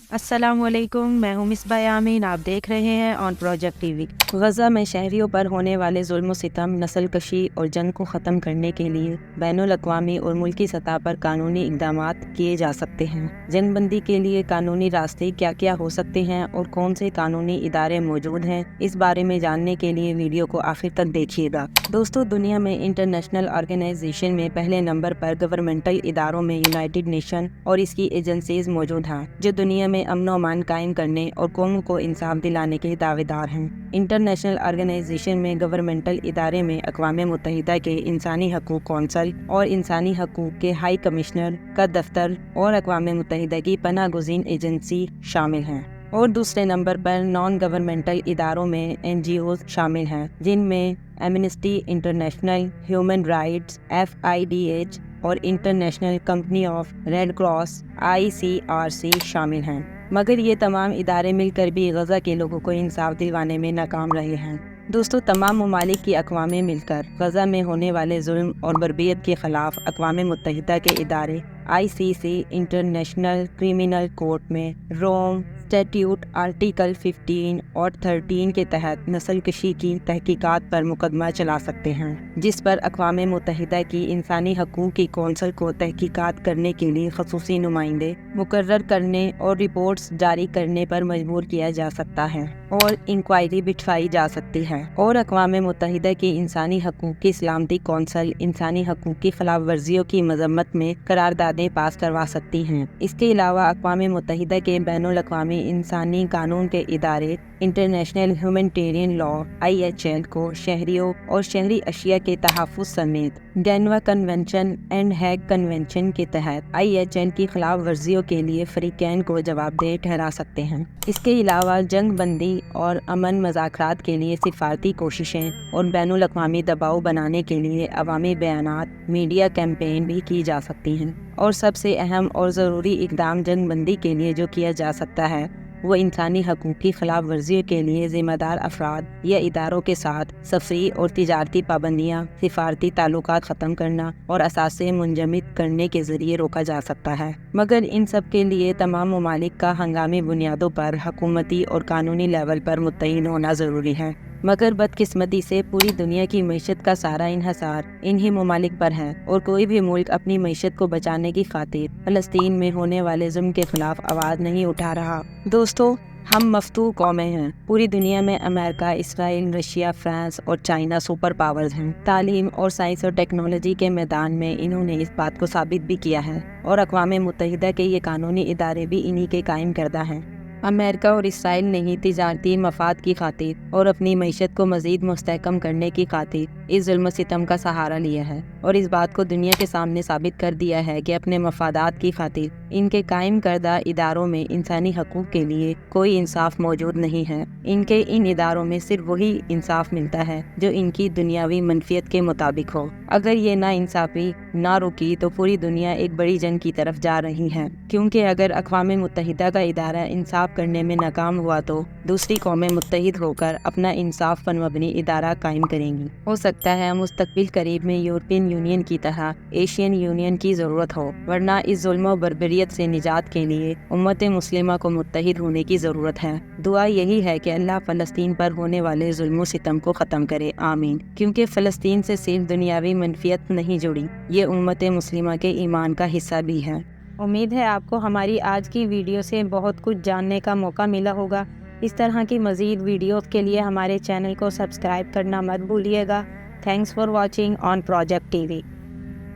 अस्सलाम वालेकुम, मैं हूँ मिसबा यामीन। आप देख रहे हैं ऑन प्रोजेक्ट टीवी। गज़ा में शहरियों पर होने वाले जुल्म सितम, नस्ल कशी और जंग को ख़त्म करने के लिए बैनुल अक़वामी और मुल्की सतह पर कानूनी इक़दामात किए जा सकते हैं। जंगबंदी के लिए कानूनी रास्ते क्या क्या हो सकते हैं और कौन से कानूनी इदारे मौजूद हैं, इस बारे में जानने के लिए वीडियो को आखिर तक देखिएगा। दोस्तों, दुनिया में इंटरनेशनल ऑर्गेनाइजेशन में पहले नंबर पर गवर्नमेंटल इदारों में यूनाइटेड नेशन और इसकी एजेंसीज मौजूद हैं, जो दुनिया में अमन और अमान कायम करने और कौम को इंसाफ दिलाने के दावेदार हैं। इंटरनेशनल ऑर्गेनाइजेशन में गवर्नमेंटल इदारे में अक़वाम मुत्तहिदा के इंसानी हकूक़ कौंसल और इंसानी हकूक़ के हाई कमिश्नर का दफ्तर और अक़वाम मुत्तहिदा की पनाह गुज़ीन एजेंसी शामिल हैं। और दूसरे नंबर पर नॉन गवर्नमेंटल इदारों में NGOs शामिल हैं, जिनमें amnesty international, human rights, FIDH और international company of red cross ICRC शामिल हैं। मगर ये तमाम इदारे मिलकर भी गज़ा के लोगों को इंसाफ दिलवाने में नाकाम रहे हैं। दोस्तों, तमाम ममालिक की अक़वामें मिलकर गज़ा में होने वाले जुल्म और बर्बरियत के ख़िलाफ़ अक़वाम मुत्तहिदा के इदारे ICC इंटरनेशनल क्रिमिनल कोर्ट में रोम स्टैट्यूट आर्टिकल 15 और 13 के तहत नस्ल कशी की तहकीकात पर मुकदमा चला सकते हैं, जिस पर अक़वाम मुत्तहिदा की इंसानी हकूक़ की कौंसल को तहकीकात करने के लिए ख़ुसूसी नुमाइंदे मुकर्रर करने और रिपोर्ट्स जारी करने पर मजबूर किया जा सकता है और इंक्वायरी बिठवाई जा सकती है। और अक़वाम मुत्तहिदा की इंसानी हकूक़ की सलामती कौंसल इंसानी हकूक़ की खिलाफ वर्जियों की मजम्मत में करारदादें पास करवा सकती हैं। इसके अलावा अक़वाम मुत्तहिदा के बैनुल अक़वामी इंसानी कानून के इदारे इंटरनेशनल ह्यूमैनिटेरियन लॉ IHL को शहरियों और शहरी अशिया के तहफ़्फ़ुज़ समेत Geneva convention and Hague convention के तहत IHL की खिलाफ वर्जियों के लिए फ़रीक़ैन को जवाबदेह ठहरा सकते हैं। इसके अलावा जंग बंदी और अमन मज़ाकरात के लिए सिफारती कोशिशें और बैनुल अक़वामी दबाव बनाने के लिए अवामी बयानात, मीडिया कैंपेन भी की जा सकती हैं। और सबसे अहम और ज़रूरी इक़दाम जंग बंदी के लिए जो किया जा सकता है, वो इंसानी हकूक़ की खिलाफ वर्जियों के लिए ज़िम्मेदार अफराद या इदारों के साथ सफ़री और तिजारती पाबंदियाँ, सिफारती ताल्लुकात ख़त्म करना और असासे मुंजमद करने के ज़रिए रोका जा सकता है। मगर इन सब के लिए तमाम ममालिक का हंगामी बुनियादों पर हुकूमती और कानूनी लेवल पर मुत्तहिद होना ज़रूरी है। मगर बदकिस्मती से पूरी दुनिया की मईशत का सारा इन्हसार इन्हीं ममालिक पर है और कोई भी मुल्क अपनी मईशत को बचाने की खातिर फ़लस्तीन में होने वाले जुल्म के खिलाफ आवाज़ नहीं उठा रहा। दोस्तों, हम मफ्तूह कौमें हैं। पूरी दुनिया में अमेरिका, इसराइल, रशिया, फ्रांस और चाइना सुपर पावर्स हैं। तालीम और साइंस और टेक्नोलॉजी के मैदान में इन्होंने इस बात को साबित भी किया है और अक़वाम मुत्तहिदा के ये कानूनी इदारे भी इन्हीं के कायम करदा हैं। अमेरिका और इसराइल ने ही तिजारती मफाद की खातिर और अपनी मईशत को मज़ीद मुस्तहकम करने की खातिर इस जुल्म सितम का सहारा लिया है और इस बात को दुनिया के सामने साबित कर दिया है कि अपने मफादात की खातिर इनके कायम करदा इदारों में इंसानी हकूक़ के लिए कोई इंसाफ मौजूद नहीं है। इनके इन इदारों में सिर्फ वही इंसाफ मिलता है जो इनकी दुनियावी मनफियत के मुताबिक हो। अगर ये नाइंसाफ़ी ना रुकी तो पूरी दुनिया एक बड़ी जंग की तरफ जा रही है, क्योंकि अगर अक़वाम मुत्तहिदा का इदारा इंसाफ करने में नाकाम हुआ तो दूसरी कौमें मुत्तहिद होकर अपना इंसाफ पर मबनी इदारा कायम करेंगी। हो सकता है मुस्तकबिल करीब में यूरोपियन यूनियन की तरह एशियन यूनियन की ज़रूरत हो, वरना इस जुल्म और बर्बरियत से निजात के लिए उम्मत मुस्लिमा को मुत्तहिद होने की ज़रूरत है। दुआ यही है कि अल्लाह फ़लस्तीन पर होने वाले जुल्म सितम को ख़त्म करे, आमीन। क्योंकि फ़लस्तीन से सिर्फ दुनियावी मनफियत नहीं जुड़ी, ये उम्मत मुस्लिमा के ईमान का हिस्सा भी है। उम्मीद है आपको हमारी आज की वीडियो से बहुत कुछ जानने का मौका मिला होगा। इस तरह की मज़ीद वीडियोज़ के लिए हमारे चैनल को सब्सक्राइब करना मत भूलिएगा। Thanks for watching on project TV.